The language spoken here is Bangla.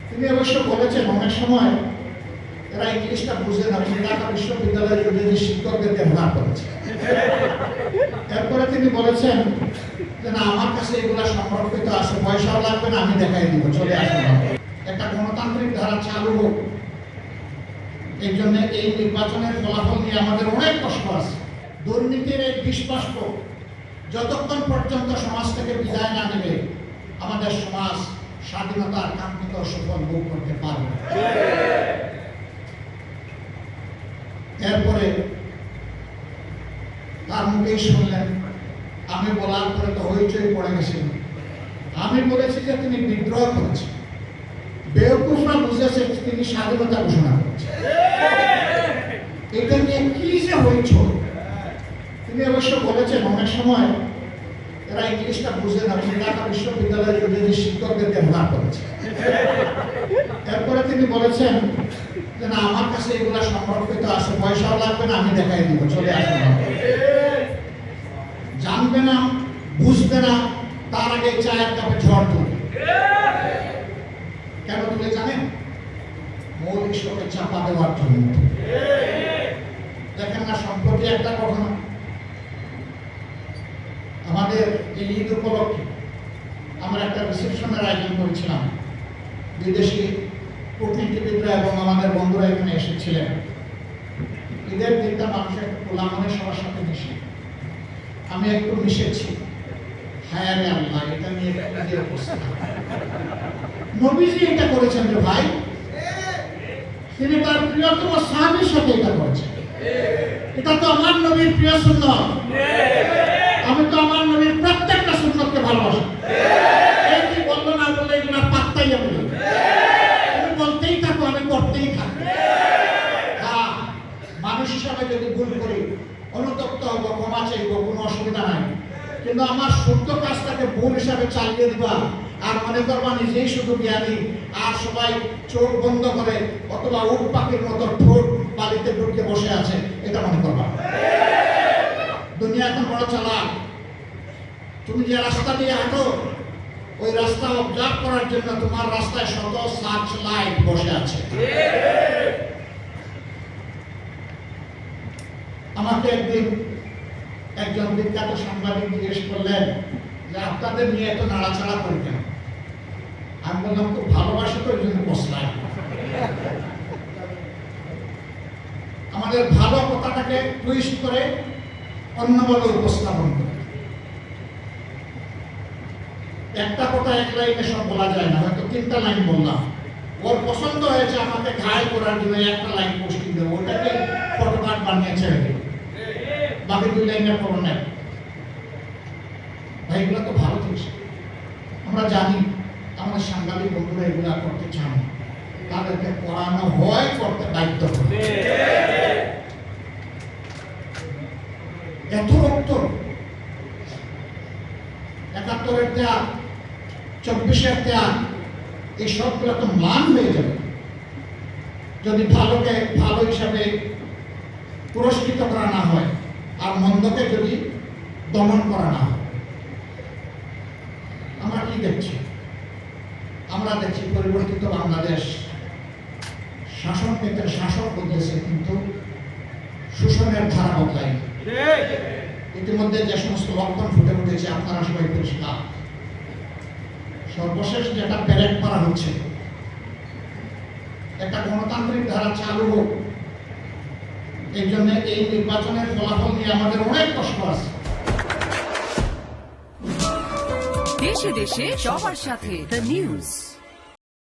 তিনি অবশ্য বলেছেন অনেক সময় এরা ইংলিশটা বুঝে না, ঢাকা বিশ্ববিদ্যালয়ের বিরোধী শিক্ষকদের ব্যবহার করেছে। এরপরে তিনি বলেছেন যে না, আমার কাছে এগুলা সংরক্ষিত আছে, পয়সাও লাগবে না, আমি দেখাই দিব, চলে আসুন। একটা গণতান্ত্রিক ধারা চালু হোক, এই জন্য এই নির্বাচনের ফলাফল নিয়ে আমাদের অনেক কষ্ট আছে। দুর্নীতির এই বিষবাষ্প যতক্ষণ পর্যন্ত সমাজ থেকে বিদায় না নেবে, আমাদের সমাজ স্বাধীনতার কাঙ্ক্ষিত সুফল ভোগ করতে পারবে। এরপরে তার মুখেই শুনলেন, আমি বলার পরে তো হইচই পড়ে গেছিল। আমি বলেছি যে তিনি বিদ্রোহ করেছেন, বেওকুফরা বুঝেছে তিনি স্বাধীনতা ঘোষণা করেছেন। এটা নিয়ে কি যে হইচই। তিনি অবশ্য বলেছেন অনেক সময় এরা ইংলিশটা বুঝে না, ঢাকা বিশ্ববিদ্যালয়ের বিরোধী শিক্ষকদের ব্যবহার করেছে। এরপরে তিনি বলেছেন যে না, আমার কাছে এগুলা সংরক্ষিত আছে, পয়সাও লাগবে না, আমি দেখাই দিব, চলে আসুন। জানবে না, বুঝবে না, তার আগে চায়ের কাপে ঝড় তুলে। কেন তুলে জানেন? মৌলিক শোকে চাপা দেওয়ার জন্য। দেখেন না, সম্প্রতি একটা ঘটনা, আমাদের এই ঈদ উপলক্ষে আমরা একটা রিসেপশনের আয়োজন করেছিলাম। বিদেশি কূটনীতিবিদরা এবং আমাদের বন্ধুরা এখানে এসেছিলেন। ঈদের দিনটা মানুষের খোলা মনে সবার সাথে মিশে, আমি একটু মিশেছি। হায় রে আল্লাহ, এটা নিয়ে নবীজি এটা করেছেন রে ভাই, তিনি তার প্রিয়তম সাহাবীর সাথে এটা করেছেন। এটা তো আমার নবীর প্রিয় সুন্নাত। আমি তো আমার নবীর প্রত্যেকটা সুন্নতকে ভালোবাসি। এই কি বললো না বললে এগুলো পাত্তাই আমি না। তুমি বলতেই থাকো, আমি করতেই থাকি। হ্যাঁ, মানুষ হিসাবে যদি ভুল করি অনুতপ্ত হবো, ক্ষমা চাইবো, কোনো অসুবিধা নাই। কিন্তু আমার সত্য কাজটাকে ভুল হিসাবে চালিয়ে দিবা আর মনে করবা নিজেই শুধু জ্ঞানী, আর সবাই চোখ বন্ধ করে অথবা উট পাখির মতো ঠোঁট বালিতে ঢুকে বসে আছে, এটা মনে করবা। দুনিয়া এখন বড় চালাক। তুমি যে রাস্তা দিয়ে হাঁটো, ওই রাস্তা অবজার্ভ করার জন্য তোমার রাস্তায় শত সার্চ লাইট বসে আছে। আমাকে একদিন একজন বিখ্যাত সাংবাদিক জিজ্ঞেস করলেন যে আপনাদের নিয়ে এত নাড়াচাড়া করি কেন? আমি বললাম, খুব ভালোবাসে তো ওই জন্য বসলাই। আমাদের ভালো কথাটাকে টুইস্ট করে অন্যভাবে উপস্থাপন করে। একটা কথা এক লাইনে সব বলা যায় না, হয়তো 3টা লাইন বললাম, ওর পছন্দ হয়েছে আমাকে ঘায়ল করার জন্য একটা লাইন পোস্টিং দেবো, ওটাকে ফটোকার্ড বানিয়ে ছেড়ে দেবো, বাকি 2 লাইনের পর নেই। ভাই, এগুলো তো ভালো জিনিস। আমরা জানি আমাদের সাংবাদিক বন্ধুরা এগুলা করতে চান, তাদেরকে করানো হয়, করতে বাধ্য করে। এত রক্ত, 71-এর ত্যাগ, 24-এর ত্যাগ, এই সবগুলো তো ম্লান হয়ে যাবে যদি ভালোকে ভালো হিসাবে পুরস্কৃত করা না হয় আর মন্দকে যদি দমন করা না হয়। আমরা কি দেখছি? আমরা দেখছি পরিবর্তিত বাংলাদেশ। শাসন ক্ষেত্রে শাসক বদলেছে, কিন্তু শোষণের ধারা বদলায়। ইতিমধ্যে যে সমস্ত লক্ষণ ফুটে উঠেছে আপনারা সবাই পরিষ্কার। সর্বশেষ যেটা প্যারেড করা হচ্ছে, একটা গণতান্ত্রিক ধারা চালু হোক, এই জন্য এই নির্বাচনের ফলাফল নিয়ে আমাদের অনেক কষ্ট আছে। দেশে দেশে সবার সাথে দ্য নিউজ।